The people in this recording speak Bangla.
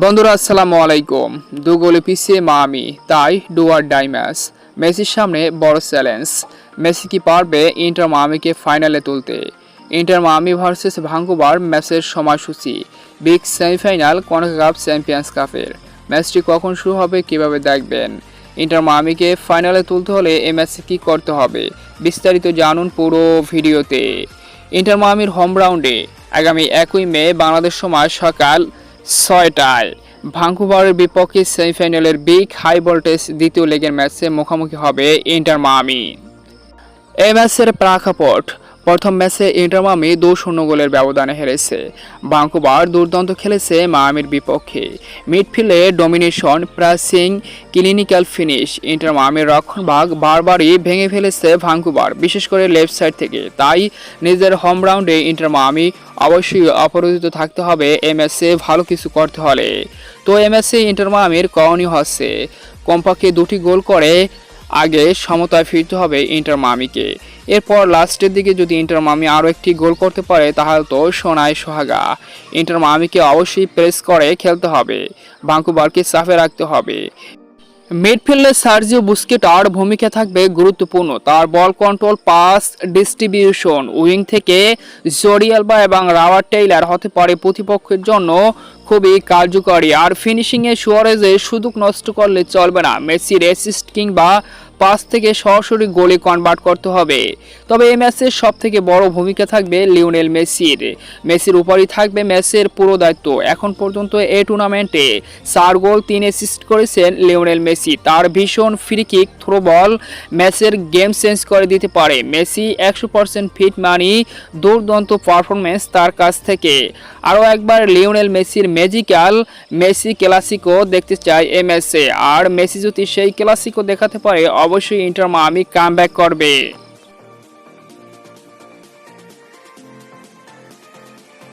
বন্ধুরা আসসালামু আলাইকুম। দু গোলে পিছিয়ে মায়ামি, তাই ডু অর ডাই ম্যাচ। মেসির সামনে বড় চ্যালেঞ্জ। মেসি কি পারবে ইন্টার মায়ামিকে ফাইনালে তুলতে? ইন্টার মায়ামি ভার্সেস ভাঙ্কুভার ম্যাচের সময়সূচি। বিগ সেমিফাইনাল কনকাকাফ চ্যাম্পিয়ন্স কাপের ম্যাচটি কখন শুরু হবে, কিভাবে দেখবেন? ইন্টার মায়ামিকে ফাইনালে তুলতে হলে এই ম্যাচে কী করতে হবে, বিস্তারিত জানুন পুরো ভিডিওতে। ইন্টার মায়ামির হোম গ্রাউন্ডে আগামী 1 মে বাংলাদেশ সময় সকাল 6টায় ভাঙ্কুভারের বিপক্ষে সেমিফাইনালের বিগ হাই ভোল্টেজ দ্বিতীয় লেগের ম্যাচে মুখোমুখি হবে ইন্টার মায়ামি। এই ম্যাচের প্রেক্ষাপট: প্রথম ম্যাচে ইন্টার মায়ামি 2-0 গোলের ব্যবধানে হেরেছে। ভাঙ্কুভার দুর্দান্ত খেলেছে মায়ামির বিপক্ষে। মিডফিল্ডে domination, pressing, clinical finish. Inter মায়ামির রক্ষণভাগ বারবারই ভেঙে ফেলেছে ভাঙ্কুভার, বিশেষ করে লেফট সাইড থেকে। তাই নিজের হোম গ্রাউন্ডে ইন্টার মায়ামি অবশ্যই অপরাজিত থাকতে হবে এই ম্যাচে ভালো কিছু করতে হলে। তো এই ম্যাচে ইন্টার মায়ামির করণীয় হচ্ছে কমপক্ষে 2টি গোল করে আগে সমতায় ফিরতে হবে ইন্টার মায়ামিকে। এরপর লাস্টের দিকে যদি ইন্টার মায়ামি আরও একটি গোল করতে পারে তাহলে তো সোনায় সোহাগা। ইন্টার মায়ামিকে অবশ্যই প্রেস করে খেলতে হবে, ভাঙ্কুভারকে চাপে রাখতে হবে। মিডফিল্ডে সার্জিও বুস্কেটার ভূমিকা থাকবে গুরুত্বপূর্ণ। তার ball control, pass distribution, wing থেকে জর্ডি আলবা এবং রাবার্ট টেইলার হতে পারে প্রতিপক্ষের জন্য খুবই কার্যকরী। আর ফিনিশিংয়ে সুয়ারেজের সুযোগ নষ্ট করলে চলবে না। মেসির অ্যাসিস্ট কিংবা পাস থেকে সরাসরি গোলে কনভার্ট করতে হবে। তবে এই ম্যাচের সবথেকে বড় ভূমিকা থাকবে লিওনেল মেসির। মেসির উপরই থাকবে ম্যাচের পুরো দায়িত্ব। এখন পর্যন্ত এই টুর্নামেন্টে 4 গোল 3 অ্যাসিস্ট করেছেন লিওনেল মেসি। তার ভীষণ ফ্রি কিক, থ্রো বল ম্যাচের গেম চেঞ্জ করে দিতে পারে। মেসি 100% ফিট, মানি দুর্দান্ত পারফরমেন্স তার কাছ থেকে। আরও একবার লিওনেল মেসির ম্যাজিক্যাল মেসি ক্লাসিকো দেখতে চাই এই ম্যাচে। আর মেসি যদি সেই ক্লাসিকো দেখাতে পারে অবশ্যই ইন্টার মায়ামি কামব্যাক করবে।